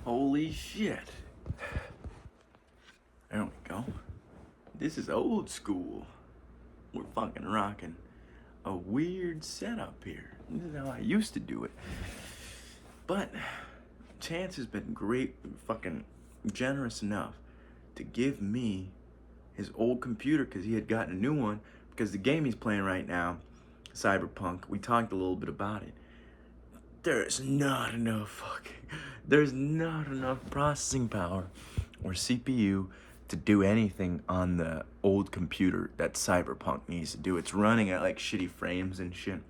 Holy shit. There we go. This is old school. We're fucking rocking a weird setup here. This is how I used to do it. But Chance has been great, fucking generous enough to give me his old computer because he had gotten a new one because the game he's playing right now, Cyberpunk, we talked a little bit about it. There's not enough processing power or CPU to do anything on the old computer that Cyberpunk needs to do. It's running at like shitty frames and shit.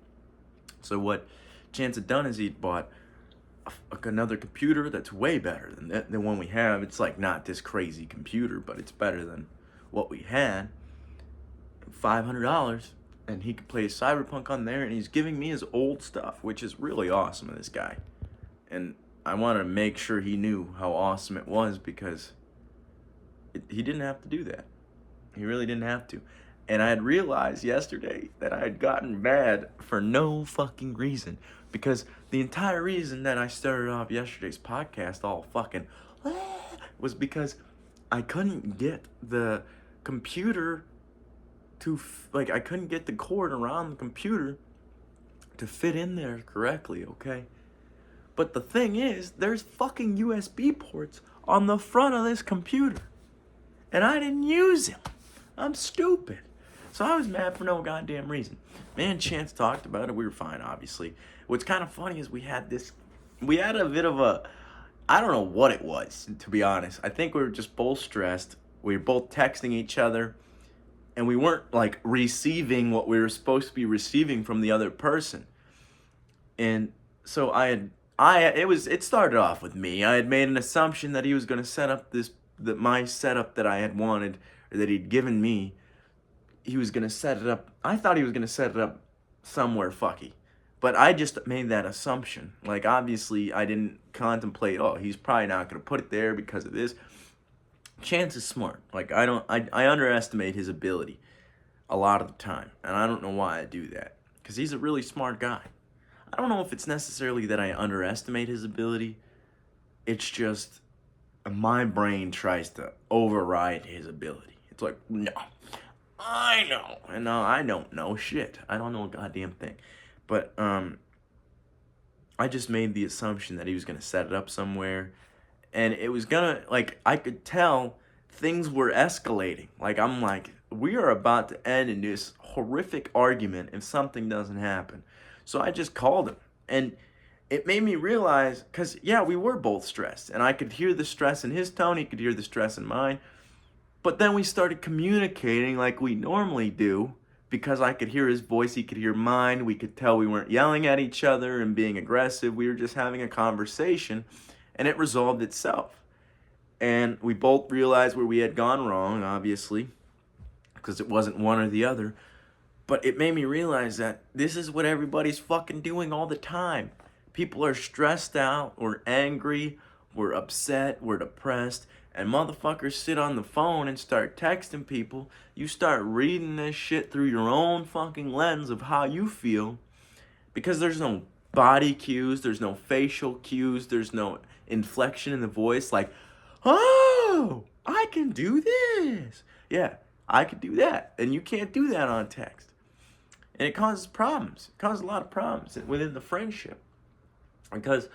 So what Chance had done is he'd bought another computer that's way better than the one we have. It's like not this crazy computer, but it's better than what we had. $500, and he could play Cyberpunk on there, and he's giving me his old stuff, which is really awesome of this guy. And I wanted to make sure he knew how awesome it was because he didn't have to do that. He really didn't have to. And I had realized yesterday that I had gotten mad for no fucking reason. Because the entire reason that I started off yesterday's podcast all fucking was because I couldn't get the computer to, I couldn't get the cord around the computer to fit in there correctly, okay? But the thing is, there's fucking USB ports on the front of this computer. And I didn't use them. I'm stupid. So I was mad for no goddamn reason. Me and Chance talked about it. We were fine, obviously. What's kind of funny is we had a bit of a, I don't know what it was, to be honest. I think we were just both stressed. We were both texting each other. And we weren't like receiving what we were supposed to be receiving from the other person. And so it started off with me. I had made an assumption that he was going to set up my setup that I had wanted, or that he'd given me. He was going to set it up. I thought he was going to set it up somewhere fucky. But I just made that assumption. Like, obviously, I didn't contemplate, he's probably not going to put it there because of this. Chance is smart. Like, I underestimate his ability a lot of the time. And I don't know why I do that. Because he's a really smart guy. I don't know if it's necessarily that I underestimate his ability. It's just my brain tries to override his ability. It's like, no, I know. And no, I don't know shit. I don't know a goddamn thing. But I just made the assumption that he was going to set it up somewhere. And it was gonna, I could tell things were escalating. I'm like, we are about to end in this horrific argument if something doesn't happen. So I just called him. And it made me realize, because, yeah, we were both stressed. And I could hear the stress in his tone. He could hear the stress in mine. But then we started communicating like we normally do. Because I could hear his voice, he could hear mine. We could tell we weren't yelling at each other and being aggressive. We were just having a conversation. And it resolved itself. And we both realized where we had gone wrong, obviously, because it wasn't one or the other. But it made me realize that this is what everybody's fucking doing all the time. People are stressed out, or angry, we're upset, we're depressed, and motherfuckers sit on the phone and start texting people. You start reading this shit through your own fucking lens of how you feel, because there's no body cues, there's no facial cues, there's no inflection in the voice like, oh, I can do this. Yeah, I could do that. And you can't do that on text. And it causes problems. It causes a lot of problems within the friendship. Because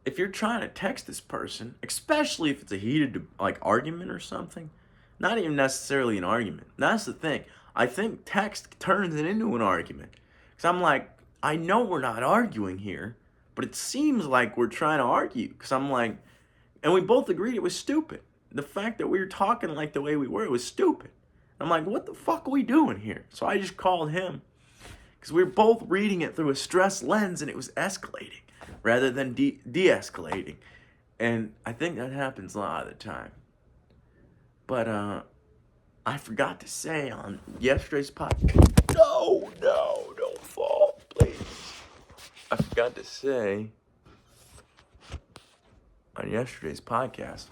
if you're trying to text this person, especially if it's a heated argument or something, not even necessarily an argument. That's the thing. I think text turns it into an argument. Because I'm like, I know we're not arguing here, but it seems like we're trying to argue. Because I'm like, and we both agreed it was stupid. The fact that we were talking like the way we were, it was stupid. I'm like, what the fuck are we doing here? So I just called him. Because we were both reading it through a stress lens, and it was escalating rather than de-escalating. And I think that happens a lot of the time. But I forgot to say on yesterday's podcast, no, don't fall, please. I forgot to say on yesterday's podcast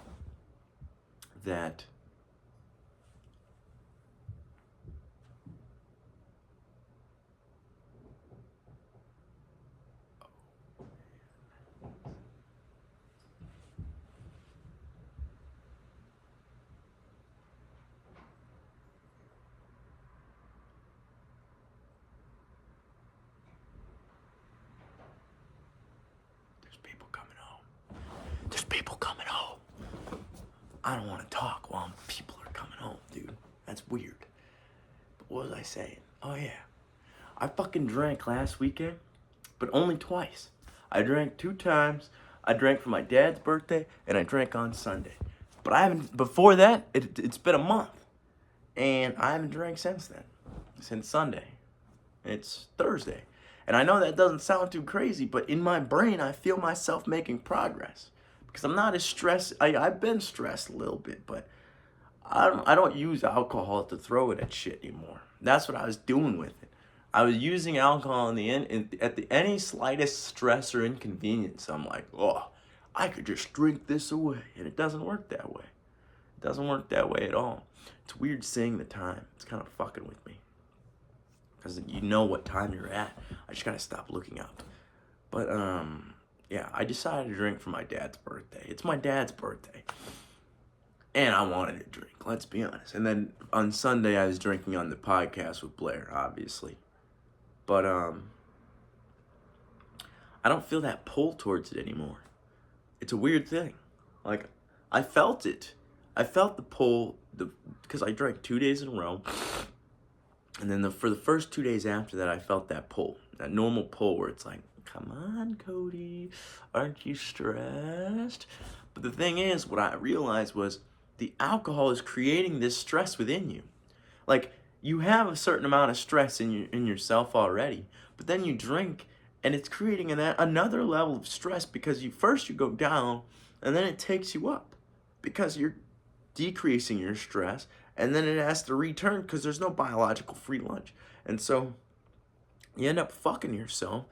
that people coming home. I don't want to talk while people are coming home, dude. That's weird. But what was I saying? Oh, yeah. I fucking drank last weekend, but only twice. I drank 2 times. I drank for my dad's birthday, and I drank on Sunday. But I haven't, before that, it's been a month. And I haven't drank since then. Since Sunday. It's Thursday. And I know that doesn't sound too crazy, but in my brain, I feel myself making progress. Because I'm not as stressed. I've been stressed a little bit, but I don't use alcohol to throw it at shit anymore. That's what I was doing with it. I was using alcohol at the any slightest stress or inconvenience. I'm like, oh, I could just drink this away. And it doesn't work that way. It doesn't work that way at all. It's weird seeing the time. It's kind of fucking with me. Because you know what time you're at. I just gotta stop looking up. But, yeah, I decided to drink for my dad's birthday. It's my dad's birthday. And I wanted to drink, let's be honest. And then on Sunday, I was drinking on the podcast with Blair, obviously. But, I don't feel that pull towards it anymore. It's a weird thing. Like, I felt it. I felt the pull, because I drank 2 days in a row. And then for the first 2 days after that, I felt that pull. That normal pull where it's like, come on, Cody, aren't you stressed? But the thing is, what I realized was the alcohol is creating this stress within you. Like, you have a certain amount of stress in yourself already, but then you drink, and it's creating another level of stress because you go down, and then it takes you up because you're decreasing your stress, and then it has to return because there's no biological free lunch. And so you end up fucking yourself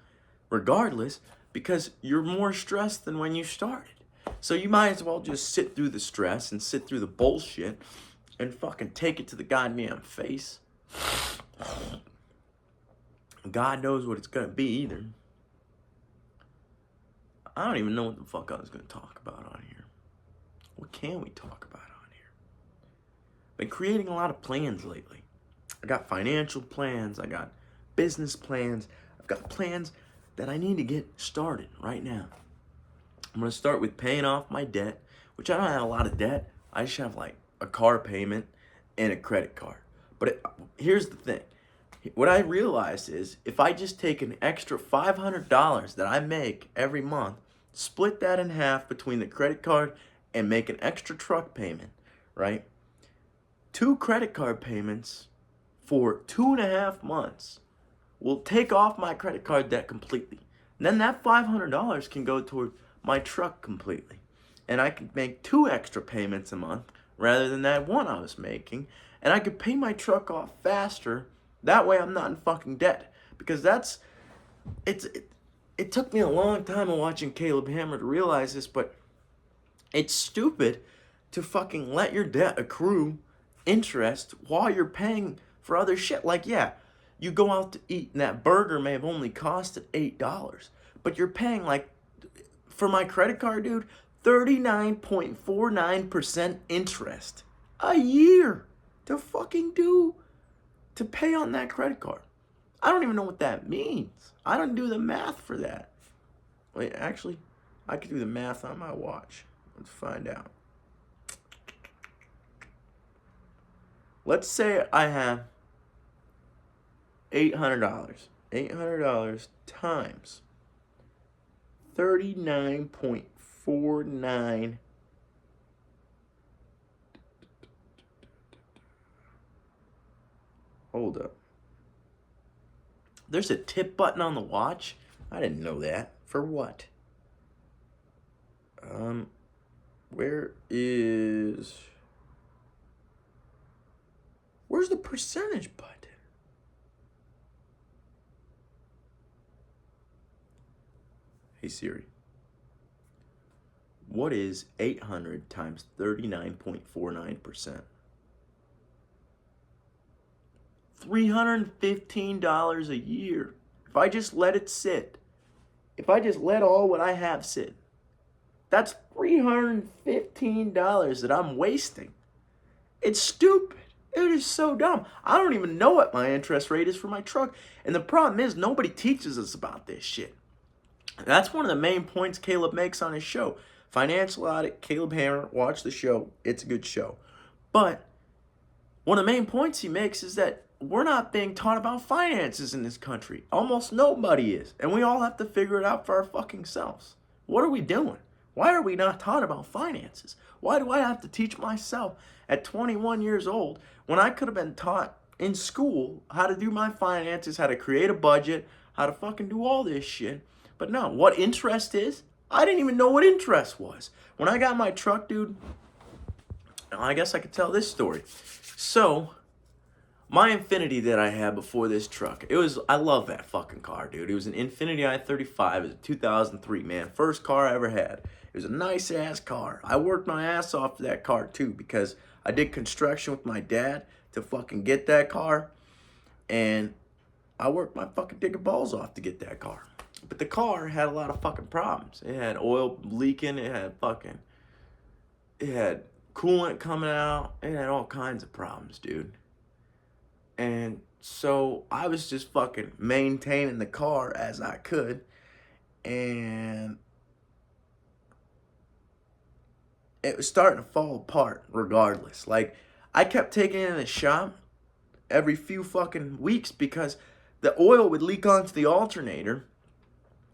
regardless because you're more stressed than when you started. So you might as well just sit through the stress and sit through the bullshit and fucking take it to the goddamn face. God knows what it's gonna be either. I don't even know what the fuck I was gonna talk about on here. What can we talk about on here? Been creating a lot of plans lately. I got financial plans, I got business plans, I've got plans that I need to get started right now. I'm gonna start with paying off my debt, which I don't have a lot of debt. I just have like a car payment and a credit card. But here's the thing. What I realized is if I just take an extra $500 that I make every month, split that in half between the credit card and make an extra truck payment, right? 2 credit card payments for 2.5 months will take off my credit card debt completely. And then that $500 can go toward my truck completely. And I can make 2 extra payments a month rather than that one I was making. And I could pay my truck off faster. That way I'm not in fucking debt. Because it took me a long time of watching Caleb Hammer to realize this, but it's stupid to fucking let your debt accrue interest while you're paying for other shit. Like, yeah, you go out to eat and that burger may have only costed $8, but you're paying like, for my credit card, dude, 39.49% interest a year to pay on that credit card. I don't even know what that means. I don't do the math for that. Wait, actually, I could do the math on my watch. Let's find out. Let's say I have $800. $800 times 39.49. Hold up. There's a tip button on the watch? I didn't know that. For what? Where's the percentage button? Hey Siri. What is 800 times 39.49%? $315 a year. If I just let it sit. If I just let all what I have sit. That's $315 that I'm wasting. It's stupid. It is so dumb. I don't even know what my interest rate is for my truck. And the problem is nobody teaches us about this shit. That's one of the main points Caleb makes on his show. Financial Audit, Caleb Hammer, watch the show. It's a good show. But one of the main points he makes is that we're not being taught about finances in this country. Almost nobody is. And we all have to figure it out for our fucking selves. What are we doing? Why are we not taught about finances? Why do I have to teach myself at 21 years old when I could have been taught in school how to do my finances, how to create a budget, how to fucking do all this shit? But no, what interest is? I didn't even know what interest was. When I got my truck, dude, I guess I could tell this story. So, my Infiniti that I had before this truck, I love that fucking car, dude. It was an Infiniti i35. It was a 2003, man. First car I ever had. It was a nice ass car. I worked my ass off for that car too because I did construction with my dad to fucking get that car. And I worked my fucking dick balls off to get that car. But the car had a lot of fucking problems. It had oil leaking. It had coolant coming out. It had all kinds of problems, dude. And so I was just fucking maintaining the car as I could. And it was starting to fall apart regardless. Like, I kept taking it in the shop every few fucking weeks because the oil would leak onto the alternator.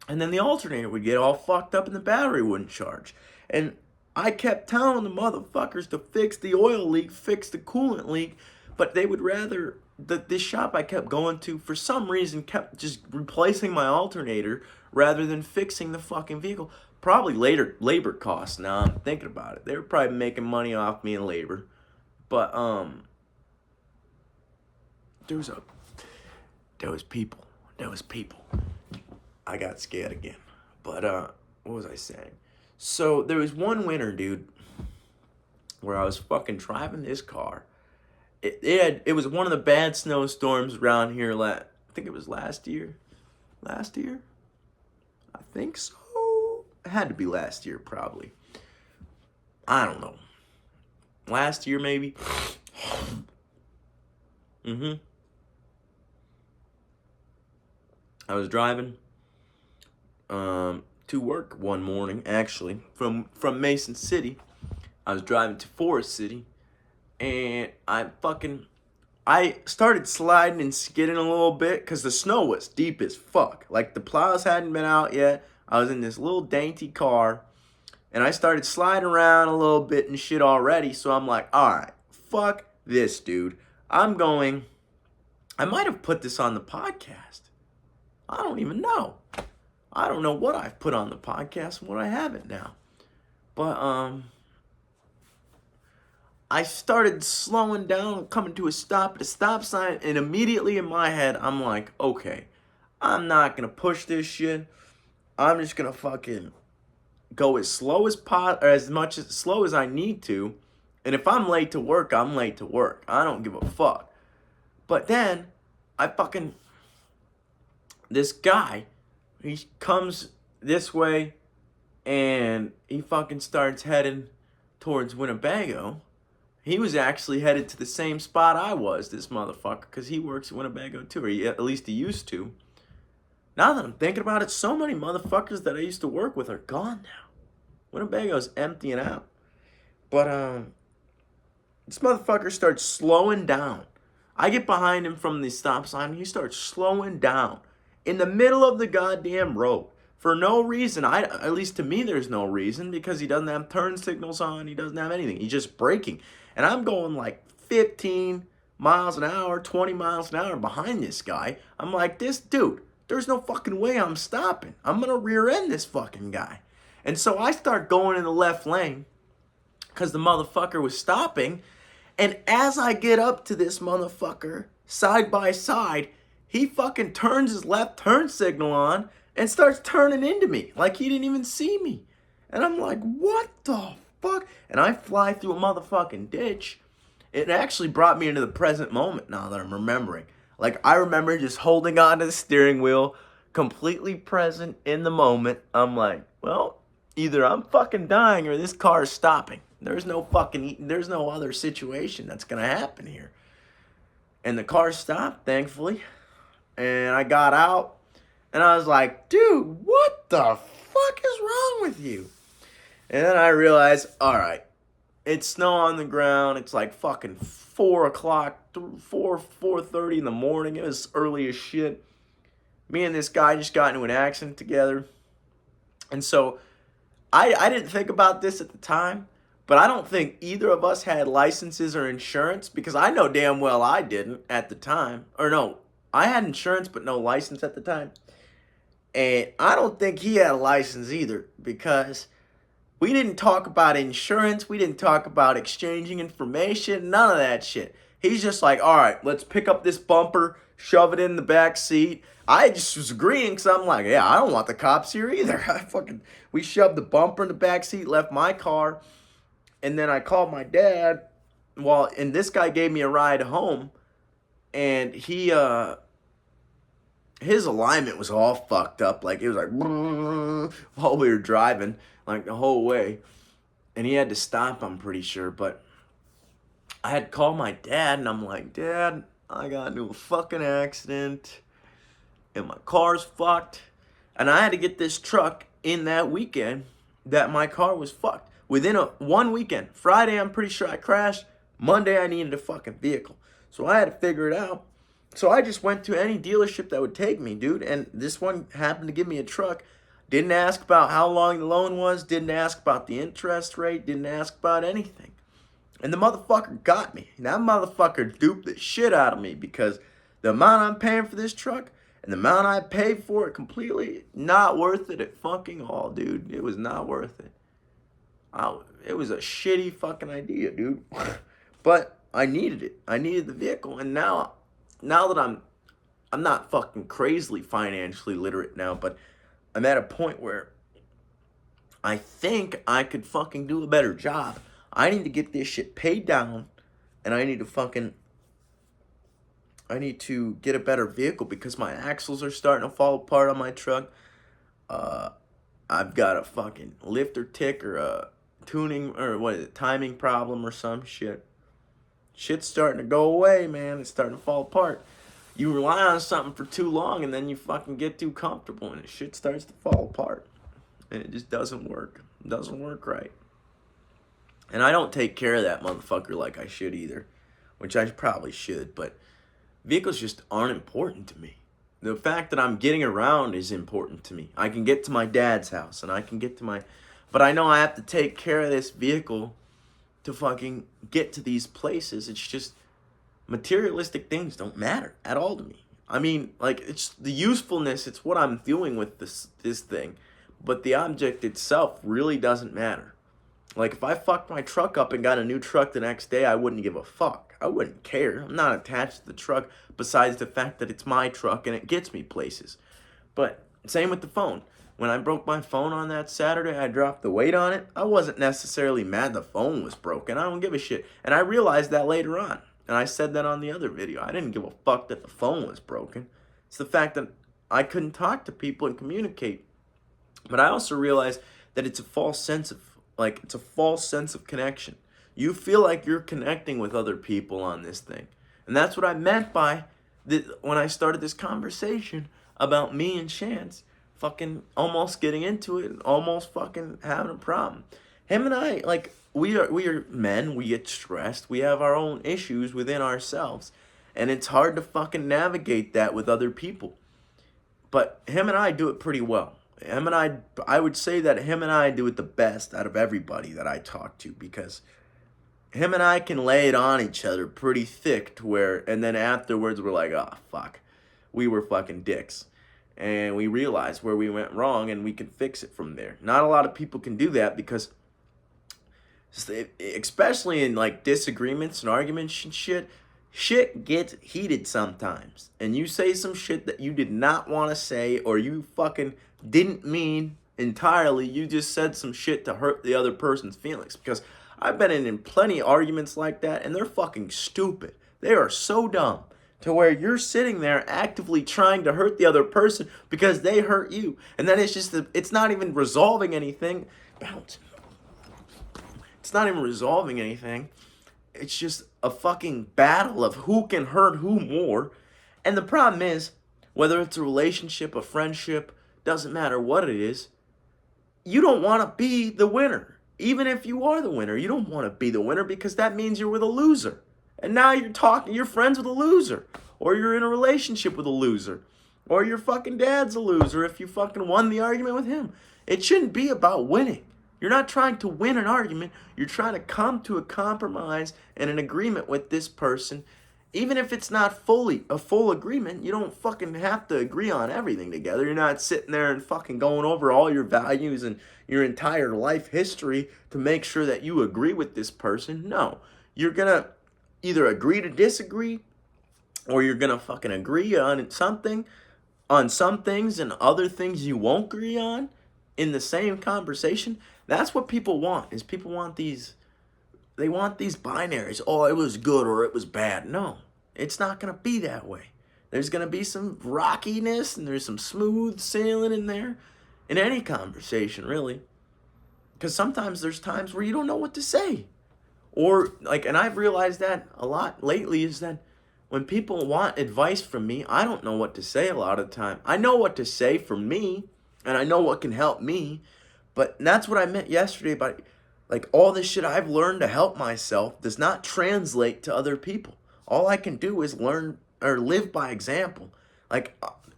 And then the alternator would get all fucked up and the battery wouldn't charge. And I kept telling the motherfuckers to fix the oil leak, fix the coolant leak. But they would rather, this shop I kept going to, for some reason, kept just replacing my alternator rather than fixing the fucking vehicle. Probably labor costs. Now I'm thinking about it. They were probably making money off me in labor. But, there was people. I got scared again. But, what was I saying? So, there was one winter, dude, where I was fucking driving this car. It was one of the bad snowstorms around here. I think it was last year. Last year? I think so. It had to be last year, probably. I don't know. Last year, maybe. I was driving to work one morning, actually, from Mason City. I was driving to Forest City, and I started sliding and skidding a little bit because the snow was deep as fuck. Like, the plows hadn't been out yet. I was in this little dainty car, and I started sliding around a little bit and shit already, so I'm like, alright, fuck this, dude. I might have put this on the podcast. I don't even know. I don't know what I've put on the podcast and what I haven't now. But, I started slowing down, coming to a stop at a stop sign, and immediately in my head, I'm like, okay, I'm not going to push this shit. I'm just going to fucking go as slow as slow as I need to. And if I'm late to work, I'm late to work. I don't give a fuck. But then, this guy, he comes this way, and he fucking starts heading towards Winnebago. He was actually headed to the same spot I was, this motherfucker, because he works at Winnebago too, or at least he used to. Now that I'm thinking about it, so many motherfuckers that I used to work with are gone now. Winnebago's emptying out. But, this motherfucker starts slowing down. I get behind him from the stop sign, and he starts slowing down in the middle of the goddamn road. For no reason. At least to me, there's no reason, because he doesn't have turn signals on. He doesn't have anything. He's just braking. And I'm going like 15 miles an hour, 20 miles an hour behind this guy. I'm like, this dude, there's no fucking way I'm stopping. I'm going to rear end this fucking guy. And so I start going in the left lane because the motherfucker was stopping. And as I get up to this motherfucker, side by side, he fucking turns his left turn signal on and starts turning into me like he didn't even see me. And I'm like, what the fuck? And I fly through a motherfucking ditch. It actually brought me into the present moment now that I'm remembering. Like, I remember just holding on to the steering wheel, completely present in the moment. I'm like, well, either I'm fucking dying or this car is stopping. There's no other situation that's going to happen here. And the car stopped, thankfully. And I got out. And I was like, dude, what the fuck is wrong with you? And then I realized, all right, it's snow on the ground. It's like fucking 4 o'clock, 4:30 in the morning. It was early as shit. Me and this guy just got into an accident together. And so I didn't think about this at the time, but I don't think either of us had licenses or insurance because I know damn well I didn't at the time. Or no, I had insurance but no license at the time. And I don't think he had a license either because we didn't talk about insurance. We didn't talk about exchanging information. None of that shit. He's just like, all right, let's pick up this bumper, shove it in the back seat. I just was agreeing because I'm like, yeah, I don't want the cops here either. We shoved the bumper in the back seat, left my car, and then I called my dad. Well, and this guy gave me a ride home, and his alignment was all fucked up. Like it was like while we were driving, like the whole way, and he had to stop. I'm pretty sure, but I had called my dad, and I'm like, Dad, I got into a fucking accident, and my car's fucked, and I had to get this truck in that weekend that my car was fucked. Within one weekend, Friday, I'm pretty sure I crashed. Monday, I needed a fucking vehicle, so I had to figure it out. So I just went to any dealership that would take me, dude. And this one happened to give me a truck. Didn't ask about how long the loan was. Didn't ask about the interest rate. Didn't ask about anything. And the motherfucker got me. That motherfucker duped the shit out of me because the amount I'm paying for this truck and the amount I paid for it completely, not worth it at fucking all, dude. It was not worth it. It was a shitty fucking idea, dude. But I needed it. I needed the vehicle. And now that I'm not fucking crazily financially literate now, but I'm at a point where I think I could fucking do a better job. I need to get this shit paid down, and I need to get a better vehicle because my axles are starting to fall apart on my truck. I've got a fucking lifter tick or a tuning or timing problem or some shit. Shit's starting to go away, man. It's starting to fall apart. You rely on something for too long and then you fucking get too comfortable and shit starts to fall apart. And it just doesn't work. It doesn't work right. And I don't take care of that motherfucker like I should either. Which I probably should, but vehicles just aren't important to me. The fact that I'm getting around is important to me. I can get to my dad's house and I can get to my... But I know I have to take care of this vehicle to fucking get to these places. It's just materialistic things don't matter at all to me. I mean, like, it's the usefulness, it's what I'm doing with this thing, but the object itself really doesn't matter. Like, if I fucked my truck up and got a new truck the next day, I wouldn't give a fuck. I wouldn't care. I'm not attached to the truck besides the fact that it's my truck and it gets me places. But same with the phone. When I broke my phone on that Saturday, I dropped the weight on it. I wasn't necessarily mad the phone was broken. I don't give a shit. And I realized that later on. And I said that on the other video. I didn't give a fuck that the phone was broken. It's the fact that I couldn't talk to people and communicate. But I also realized that it's a false sense of connection. You feel like you're connecting with other people on this thing. And that's what I meant by when I started this conversation about me and Chance fucking almost getting into it and almost fucking having a problem. Him and I, like, we are men, we get stressed, we have our own issues within ourselves, and it's hard to fucking navigate that with other people. But him and I do it pretty well. I would say that him and I do it the best out of everybody that I talk to, because him and I can lay it on each other pretty thick to where, and then afterwards we're like, oh, fuck, we were fucking dicks. And we realize where we went wrong and we can fix it from there. Not a lot of people can do that because, especially in like disagreements and arguments and shit gets heated sometimes. And you say some shit that you did not want to say or you fucking didn't mean entirely. You just said some shit to hurt the other person's feelings. Because I've been in plenty of arguments like that and they're fucking stupid. They are so dumb. To where you're sitting there actively trying to hurt the other person because they hurt you. And then it's not even resolving anything. Bounce. It's not even resolving anything. It's just a fucking battle of who can hurt who more. And the problem is, whether it's a relationship, a friendship, doesn't matter what it is, you don't want to be the winner. Even if you are the winner, you don't want to be the winner because that means you're with a loser. And now you're friends with a loser. Or you're in a relationship with a loser. Or your fucking dad's a loser if you fucking won the argument with him. It shouldn't be about winning. You're not trying to win an argument. You're trying to come to a compromise and an agreement with this person. Even if it's not fully a full agreement, you don't fucking have to agree on everything together. You're not sitting there and fucking going over all your values and your entire life history to make sure that you agree with this person. No. You're gonna either agree to disagree, or you're gonna fucking agree on some things, and other things you won't agree on in the same conversation. That's what people want. They want these binaries. Oh, it was good or it was bad. No, it's not gonna be that way. There's gonna be some rockiness and there's some smooth sailing in there in any conversation, really. Because sometimes there's times where you don't know what to say. Or and I've realized that a lot lately, is that when people want advice from me, I don't know what to say a lot of the time. I know what to say for me, and I know what can help me. But that's what I meant yesterday about all this shit I've learned to help myself does not translate to other people. All I can do is learn or live by example.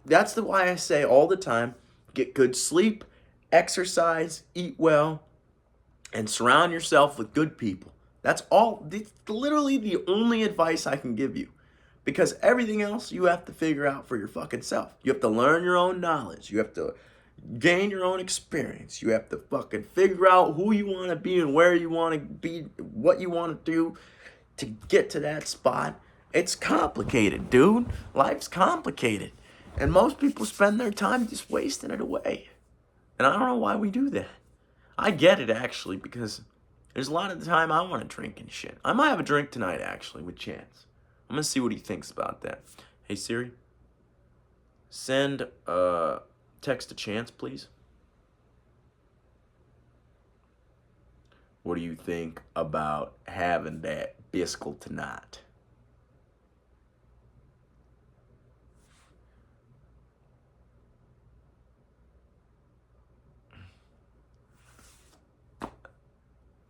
That's why I say all the time, get good sleep, exercise, eat well, and surround yourself with good people. That's all. It's literally the only advice I can give you. Because everything else you have to figure out for your fucking self. You have to learn your own knowledge. You have to gain your own experience. You have to fucking figure out who you want to be and where you want to be, what you want to do to get to that spot. It's complicated, dude. Life's complicated. And most people spend their time just wasting it away. And I don't know why we do that. I get it, actually, because there's a lot of the time I want to drink and shit. I might have a drink tonight, actually, with Chance. I'm going to see what he thinks about that. Hey, Siri, send a text to Chance, please. What do you think about having that biscuit tonight?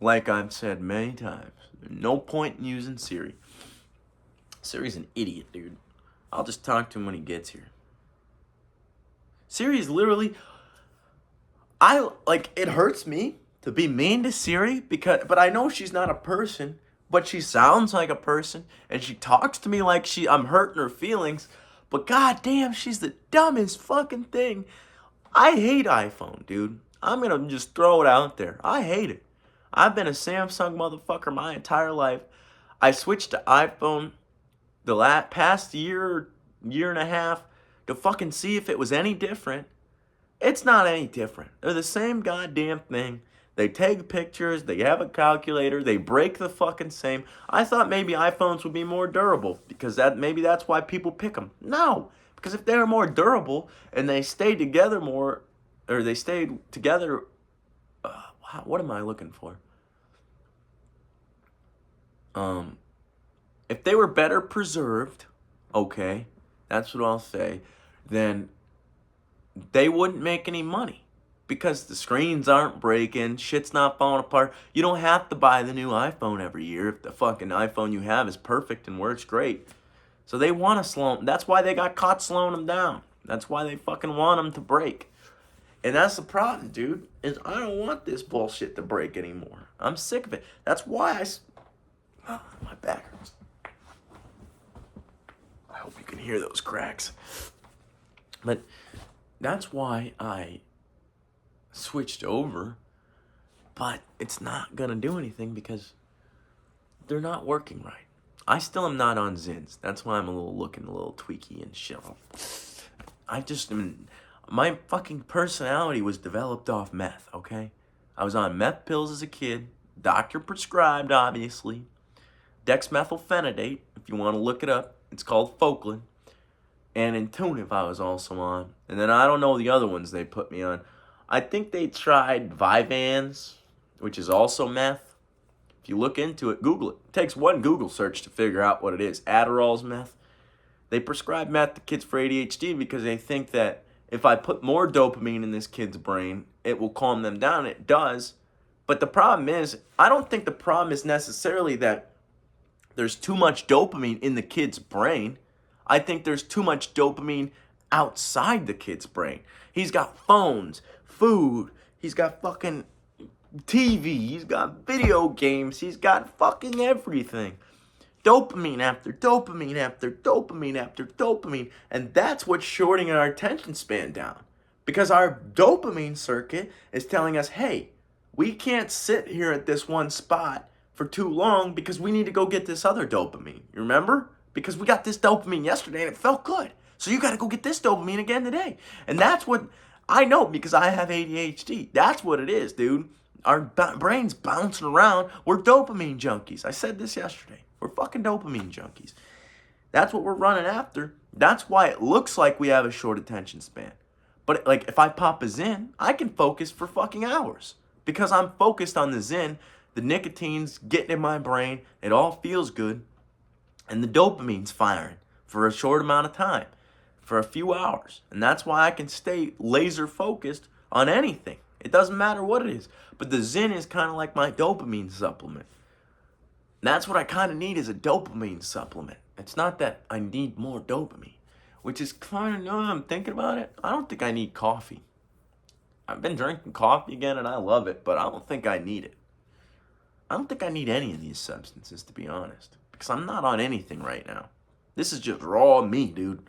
Like I've said many times, there's no point in using Siri. Siri's an idiot, dude. I'll just talk to him when he gets here. Siri's literally, it hurts me to be mean to Siri but I know she's not a person, but she sounds like a person and she talks to me like I'm hurting her feelings, but goddamn, she's the dumbest fucking thing. I hate iPhone, dude. I'm gonna just throw it out there. I hate it. I've been a Samsung motherfucker my entire life. I switched to iPhone the past year and a half to fucking see if it was any different. It's not any different. They're the same goddamn thing. They take pictures, they have a calculator, they break the fucking same. I thought maybe iPhones would be more durable because maybe that's why people pick them. No, because if they were more durable and they stayed together more, or they stayed together, what am I looking for? If they were better preserved, okay, that's what I'll say, then they wouldn't make any money because the screens aren't breaking, shit's not falling apart. You don't have to buy the new iPhone every year if the fucking iPhone you have is perfect and works great. So they want to slow them. That's why they got caught slowing them down. That's why they fucking want them to break. And that's the problem, dude, is I don't want this bullshit to break anymore. I'm sick of it. That's why my back hurts. I hope you can hear those cracks. But that's why I switched over. But it's not going to do anything because they're not working right. I still am not on Zins. That's why I'm looking a little tweaky and shit. My fucking personality was developed off meth, okay? I was on meth pills as a kid. Doctor prescribed, obviously. Dexmethylphenidate, if you want to look it up. It's called Folklin. And Intuitive I was also on. And then I don't know the other ones they put me on. I think they tried Vyvanse, which is also meth. If you look into it, Google it. It takes one Google search to figure out what it is. Adderall's meth. They prescribe meth to kids for ADHD because they think that if I put more dopamine in this kid's brain, it will calm them down. It does. But the problem is, I don't think the problem is necessarily that there's too much dopamine in the kid's brain. I think there's too much dopamine outside the kid's brain. He's got phones, food, he's got fucking TV, he's got video games, he's got fucking everything. Dopamine after dopamine after dopamine after dopamine. And that's what's shorting our attention span down. Because our dopamine circuit is telling us, hey, we can't sit here at this one spot for too long because we need to go get this other dopamine. You remember? Because we got this dopamine yesterday and it felt good. So you got to go get this dopamine again today. And that's what I know because I have ADHD. That's what it is, dude. Our brain's bouncing around. We're dopamine junkies. I said this yesterday. We're fucking dopamine junkies. That's what we're running after. That's why it looks like we have a short attention span. But like if I pop a Zyn, I can focus for fucking hours. Because I'm focused on the Zyn, the nicotine's getting in my brain, it all feels good, and the dopamine's firing for a short amount of time, for a few hours. And that's why I can stay laser focused on anything. It doesn't matter what it is. But the Zyn is kind of like my dopamine supplement. That's what I kind of need is a dopamine supplement. It's not that I need more dopamine, which is kind of, now that I'm thinking about it, I don't think I need coffee. I've been drinking coffee again and I love it, but I don't think I need it. I don't think I need any of these substances, to be honest, because I'm not on anything right now. This is just raw me, dude.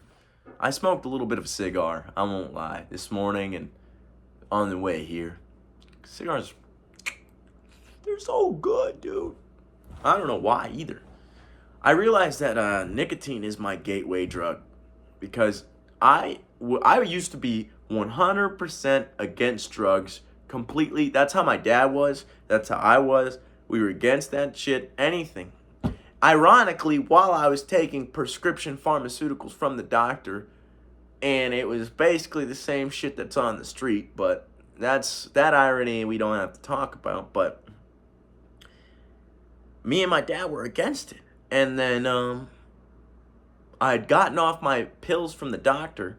I smoked a little bit of a cigar, I won't lie, this morning and on the way here. Cigars, they're so good, dude. I don't know why either. I realized that nicotine is my gateway drug because I used to be 100% against drugs completely. That's how my dad was. That's how I was. We were against that shit, anything. Ironically, while I was taking prescription pharmaceuticals from the doctor, and it was basically the same shit that's on the street, but that irony we don't have to talk about, but me and my dad were against it. And then I had gotten off my pills from the doctor.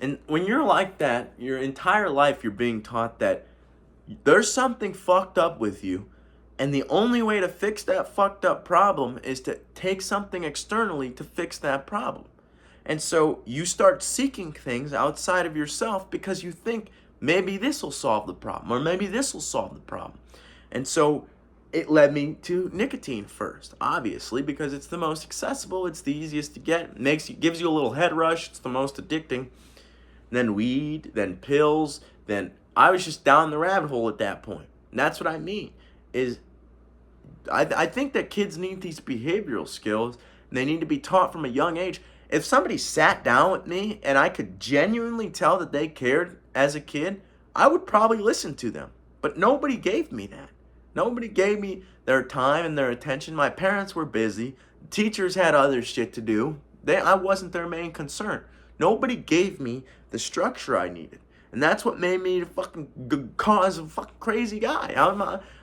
And when you're like that, your entire life you're being taught that there's something fucked up with you. And the only way to fix that fucked up problem is to take something externally to fix that problem. And so you start seeking things outside of yourself because you think maybe this will solve the problem or maybe this will solve the problem. And so it led me to nicotine first, obviously, because it's the most accessible, it's the easiest to get, gives you a little head rush, it's the most addicting. Then weed, then pills, then I was just down the rabbit hole at that point. And that's what I mean, is I think that kids need these behavioral skills, and they need to be taught from a young age. If somebody sat down with me and I could genuinely tell that they cared as a kid, I would probably listen to them. But nobody gave me that. Nobody gave me their time and their attention. My parents were busy. Teachers had other shit to do. I wasn't their main concern. Nobody gave me the structure I needed. And that's what made me the fucking cause of a fucking crazy guy.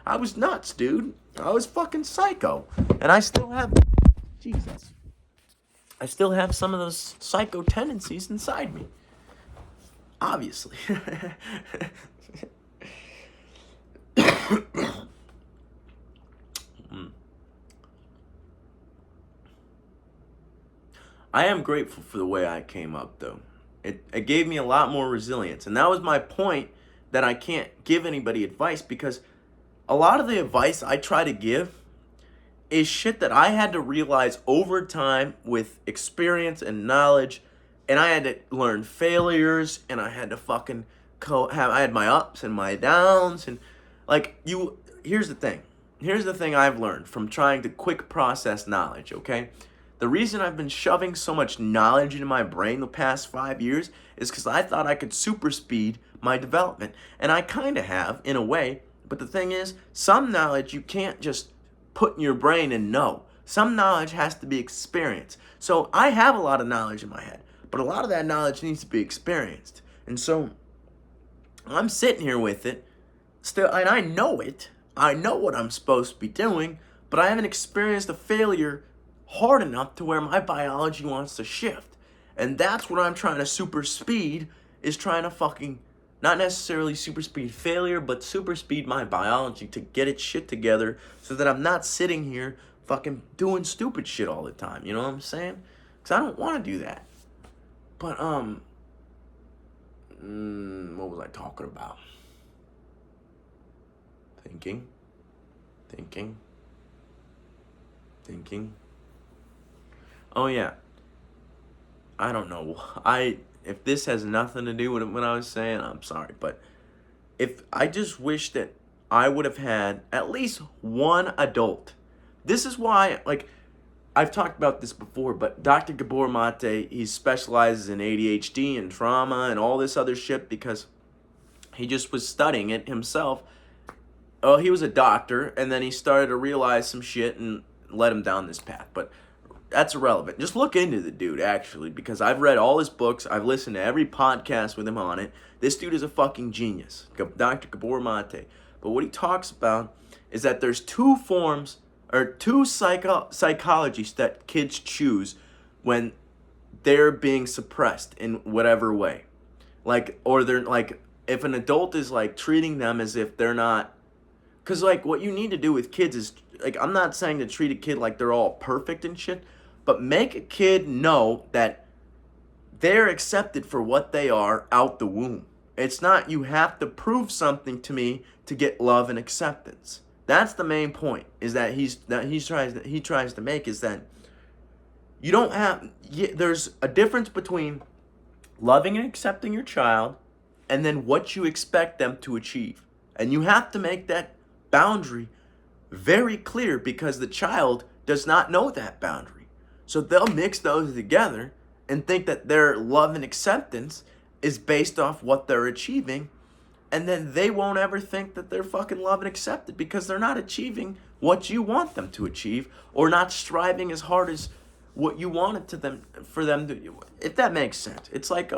I was nuts, dude. I was fucking psycho. And I still have... Jesus. I still have some of those psycho tendencies inside me. Obviously. I am grateful for the way I came up, though. It gave me a lot more resilience. And that was my point, that I can't give anybody advice, because a lot of the advice I try to give is shit that I had to realize over time with experience and knowledge. And I had to learn failures, and I had to fucking I had my ups and my downs. And here's the thing. Here's the thing I've learned from trying to quick process knowledge, okay? The reason I've been shoving so much knowledge into my brain the past 5 years is because I thought I could super speed my development. And I kind of have, in a way. But the thing is, some knowledge you can't just put in your brain and know. Some knowledge has to be experienced. So I have a lot of knowledge in my head, but a lot of that knowledge needs to be experienced. And so I'm sitting here with it still, and I know it. I know what I'm supposed to be doing, but I haven't experienced a failure hard enough to where my biology wants to shift. And that's what I'm trying to super speed, is trying to fucking Not necessarily super speed failure, but super speed my biology to get its shit together so that I'm not sitting here fucking doing stupid shit all the time. You know what I'm saying? Because I don't want to do that. But, what was I talking about? Thinking. Oh, yeah. I don't know. If this has nothing to do with what I was saying, I'm sorry. But if I just wish that I would have had at least one adult. This is why, like, I've talked about this before, but Dr. Gabor Mate, he specializes in ADHD and trauma and all this other shit because he just was studying it himself. Oh, he was a doctor, and then he started to realize some shit and led him down this path. But that's irrelevant. Just look into the dude, actually, because I've read all his books. I've listened to every podcast with him on it. This dude is a fucking genius, Dr. Gabor Mate. But what he talks about is that there's two forms or two psychologies that kids choose when they're being suppressed in whatever way. Like, or they're like, if an adult is like treating them as if they're not, because like what you need to do with kids is, like, I'm not saying to treat a kid like they're all perfect and shit, but make a kid know that they're accepted for what they are out the womb. It's not you have to prove something to me to get love and acceptance. That's the main point. Is that he tries to make is that you don't have. There's a difference between loving and accepting your child, and then what you expect them to achieve, and you have to make that boundary very clear because the child does not know that boundary. So they'll mix those together and think that their love and acceptance is based off what they're achieving, and then they won't ever think that they're fucking loved and accepted because they're not achieving what you want them to achieve or not striving as hard as what you wanted for them to, if that makes sense. It's like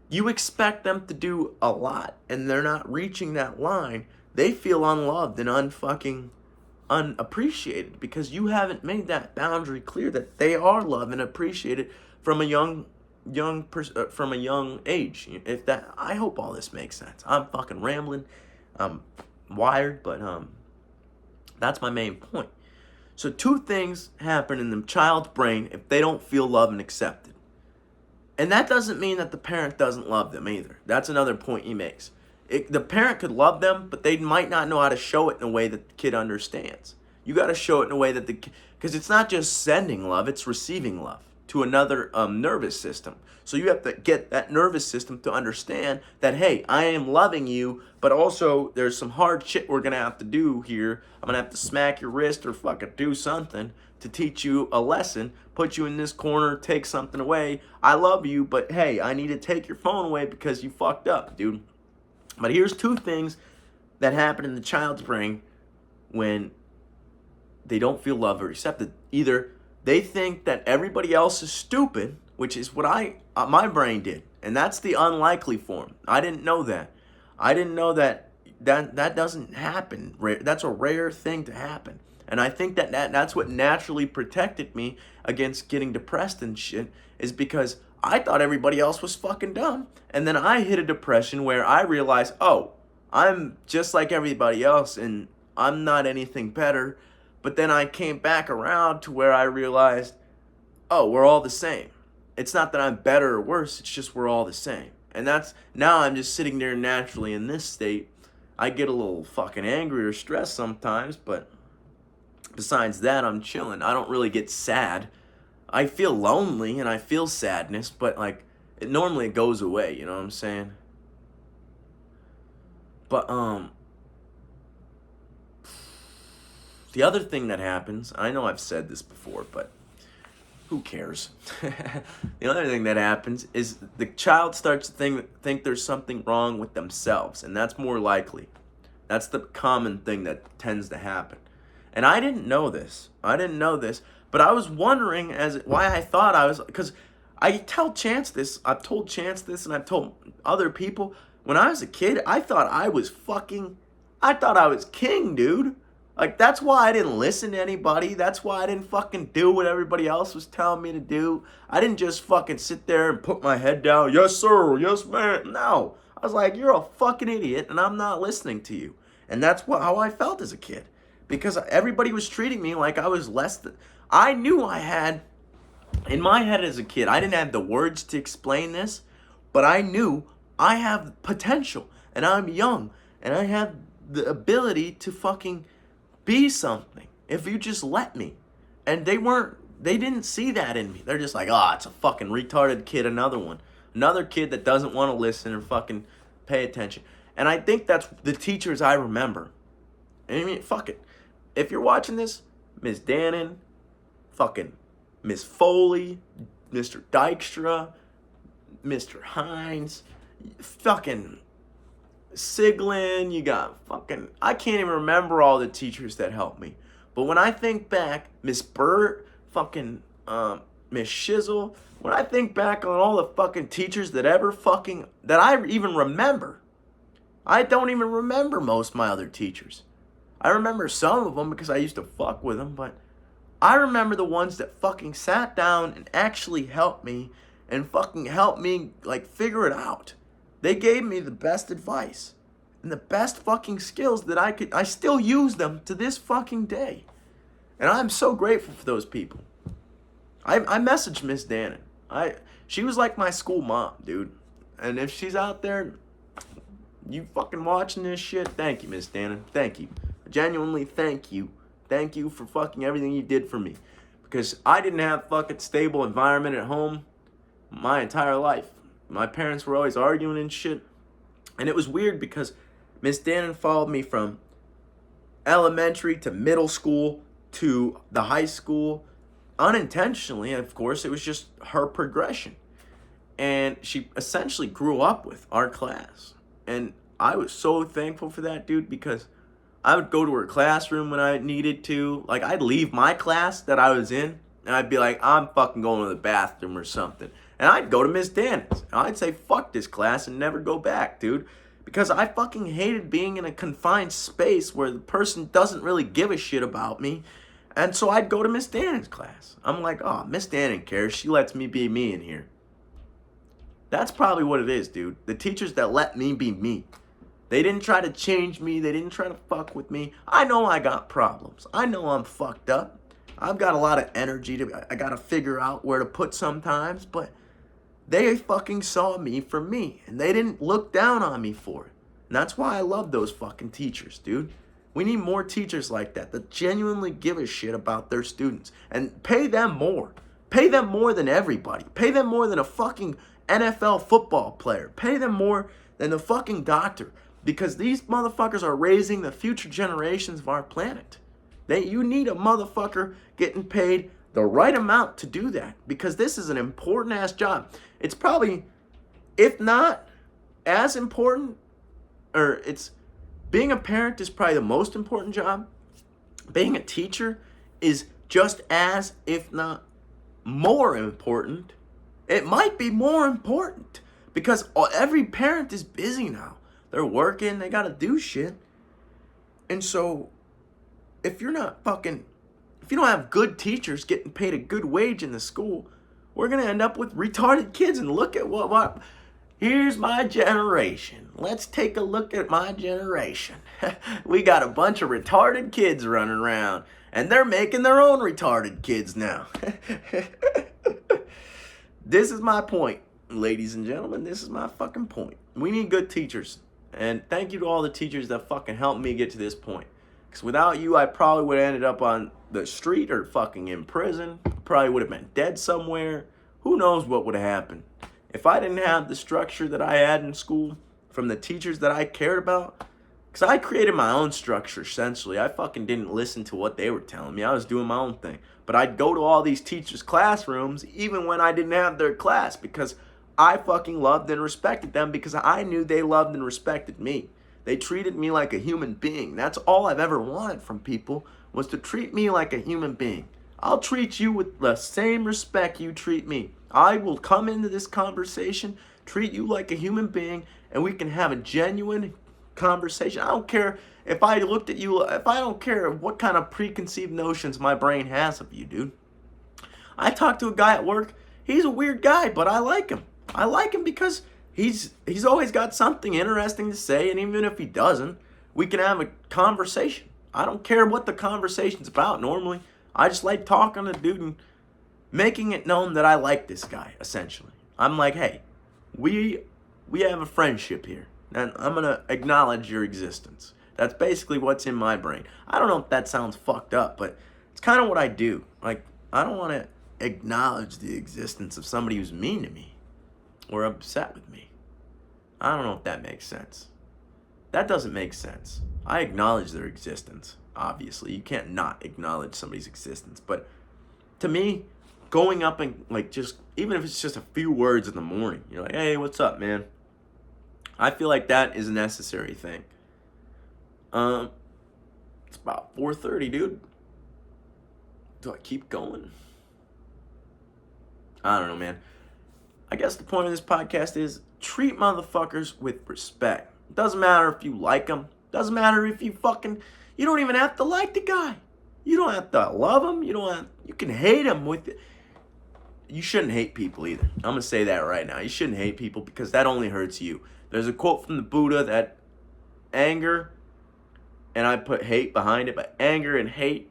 you expect them to do a lot and they're not reaching that line. They feel unloved and unappreciated because you haven't made that boundary clear that they are loved and appreciated from a young age. If that, I hope all this makes sense. I'm fucking rambling. I'm wired, but that's my main point. So two things happen in the child's brain if they don't feel loved and accepted. And that doesn't mean that the parent doesn't love them either. That's another point he makes. The parent could love them, but they might not know how to show it in a way that the kid understands. You got to show it in a way that because it's not just sending love, it's receiving love to another nervous system. So you have to get that nervous system to understand that, hey, I am loving you, but also there's some hard shit we're going to have to do here. I'm going to have to smack your wrist or fucking do something to teach you a lesson, put you in this corner, take something away. I love you, but hey, I need to take your phone away because you fucked up, dude. But here's two things that happen in the child's brain when they don't feel loved or accepted. Either they think that everybody else is stupid, which is what my brain did, and that's the unlikely form. I didn't know that. I didn't know that doesn't happen. That's a rare thing to happen. And I think that's what naturally protected me against getting depressed and shit, is because I thought everybody else was fucking dumb. And then I hit a depression where I realized, oh, I'm just like everybody else and I'm not anything better. But then I came back around to where I realized, oh, we're all the same. It's not that I'm better or worse, it's just we're all the same. And now I'm just sitting there naturally in this state. I get a little fucking angry or stressed sometimes, but besides that, I'm chilling. I don't really get sad. I feel lonely and I feel sadness, but like it normally goes away, you know what I'm saying? But the other thing that happens, I know I've said this before, but who cares? The other thing that happens is the child starts to think there's something wrong with themselves, and that's more likely. That's the common thing that tends to happen. And I didn't know this, but I was wondering why I thought I was, because I tell Chance this, I've told Chance this, and I've told other people, when I was a kid, I thought I was king, dude. Like, that's why I didn't listen to anybody. That's why I didn't fucking do what everybody else was telling me to do. I didn't just fucking sit there and put my head down. Yes, sir. Yes, ma'am. No. I was like, you're a fucking idiot and I'm not listening to you. And that's how I felt as a kid. Because everybody was treating me like I was less than... I knew I had... In my head as a kid, I didn't have the words to explain this, but I knew I have potential and I'm young and I have the ability to fucking be something if you just let me. And they didn't see that in me. They're just like, oh, it's a fucking retarded kid, another one. Another kid that doesn't want to listen or fucking pay attention. And I think that's the teachers I remember. I mean, fuck it. If you're watching this, Miss Dannon, fucking Miss Foley, Mr. Dykstra, Mr. Hines, fucking Siglin, you got fucking... I can't even remember all the teachers that helped me. But when I think back, Miss Burt, fucking Miss Shizzle, when I think back on all the fucking teachers that I even remember, I don't even remember most of my other teachers. I remember some of them because I used to fuck with them, but I remember the ones that fucking sat down and actually helped me and fucking helped me, like, figure it out. They gave me the best advice and the best fucking skills that I still use them to this fucking day. And I'm so grateful for those people. I messaged Miss Dannon. She was like my school mom, dude. And if she's out there, you fucking watching this shit, thank you, Miss Dannon. Thank you. Genuinely, thank you. Thank you for fucking everything you did for me. Because I didn't have fucking stable environment at home my entire life. My parents were always arguing and shit. And it was weird because Miss Dannon followed me from elementary to middle school to the high school. Unintentionally, of course, it was just her progression. And she essentially grew up with our class. And I was so thankful for that, dude, because I would go to her classroom when I needed to. Like, I'd leave my class that I was in, and I'd be like, I'm fucking going to the bathroom or something. And I'd go to Miss Dannon's. And I'd say, fuck this class and never go back, dude. Because I fucking hated being in a confined space where the person doesn't really give a shit about me. And so I'd go to Miss Dannon's class. I'm like, oh, Miss Dannon cares. She lets me be me in here. That's probably what it is, dude. The teachers that let me be me. They didn't try to change me. They didn't try to fuck with me. I know I got problems. I know I'm fucked up. I've got a lot of energy I got to figure out where to put sometimes. But they fucking saw me for me. And they didn't look down on me for it. And that's why I love those fucking teachers, dude. We need more teachers like that genuinely give a shit about their students. And pay them more. Pay them more than everybody. Pay them more than a fucking NFL football player. Pay them more than the fucking doctor. Because these motherfuckers are raising the future generations of our planet. You need a motherfucker getting paid the right amount to do that. Because this is an important ass job. It's probably, if not as important, or being a parent is probably the most important job. Being a teacher is just as, if not more important. It might be more important. Because every parent is busy now. They're working, they gotta do shit. And so, if you don't have good teachers getting paid a good wage in the school, we're gonna end up with retarded kids. And look at what here's my generation. Let's take a look at my generation. We got a bunch of retarded kids running around, and they're making their own retarded kids now. This is my point, ladies and gentlemen. This is my fucking point. We need good teachers. And thank you to all the teachers that fucking helped me get to this point. Because without you, I probably would have ended up on the street or fucking in prison. Probably would have been dead somewhere. Who knows what would have happened. If I didn't have the structure that I had in school from the teachers that I cared about. Because I created my own structure, essentially. I fucking didn't listen to what they were telling me. I was doing my own thing. But I'd go to all these teachers' classrooms even when I didn't have their class. Because I fucking loved and respected them because I knew they loved and respected me. They treated me like a human being. That's all I've ever wanted from people, was to treat me like a human being. I'll treat you with the same respect you treat me. I will come into this conversation, treat you like a human being, and we can have a genuine conversation. I don't care if I looked at you, I don't care what kind of preconceived notions my brain has of you, dude. I talked to a guy at work. He's a weird guy, but I like him. I like him because he's always got something interesting to say, and even if he doesn't, we can have a conversation. I don't care what the conversation's about normally. I just like talking to the dude and making it known that I like this guy, essentially. I'm like, hey, we have a friendship here, and I'm going to acknowledge your existence. That's basically what's in my brain. I don't know if that sounds fucked up, but it's kind of what I do. Like, I don't want to acknowledge the existence of somebody who's mean to me or upset with me. I don't know if that makes sense. That doesn't make sense. I acknowledge their existence, obviously. You can't not acknowledge somebody's existence. But to me, going up and, like, just, even if it's just a few words in the morning, you're like, hey, what's up, man? I feel like that is a necessary thing. It's about 4:30, dude. Do I keep going? I don't know, man. I guess the point of this podcast is treat motherfuckers with respect. It doesn't matter if you like them. Doesn't matter if you don't even have to like the guy. You don't have to love him. You can hate him with it. You shouldn't hate people either. I'm going to say that right now. You shouldn't hate people because that only hurts you. There's a quote from the Buddha that anger, and I put hate behind it, but anger and hate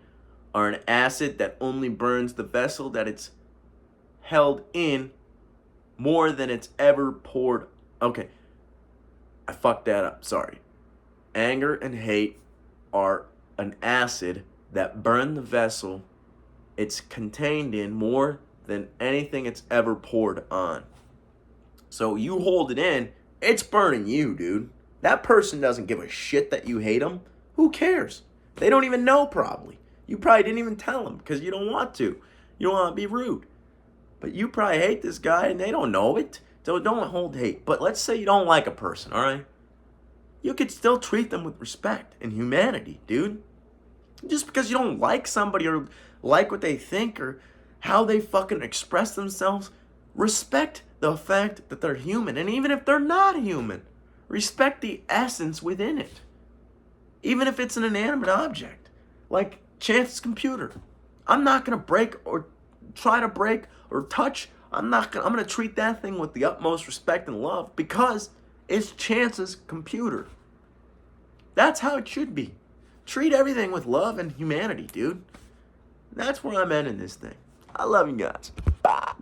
are an acid that only burns the vessel that it's held in more than it's ever poured. Okay, I fucked that up. Sorry. Anger and hate are an acid that burn the vessel it's contained in more than anything it's ever poured on. So you hold it in, it's burning you, dude. That person doesn't give a shit that you hate them. Who cares? They don't even know probably. You probably didn't even tell them because you don't want to. You don't want to be rude. But you probably hate this guy and they don't know it. So don't hold hate. But let's say you don't like a person, all right? You could still treat them with respect and humanity, dude. Just because you don't like somebody or like what they think or how they fucking express themselves, respect the fact that they're human. And even if they're not human, respect the essence within it. Even if it's an inanimate object, like Chance's computer. I'm not going to break or try to break or touch. I'm going to treat that thing with the utmost respect and love because it's Chance's computer. That's how it should be. Treat everything with love and humanity, dude. That's where I'm ending this thing. I love you guys. Bye.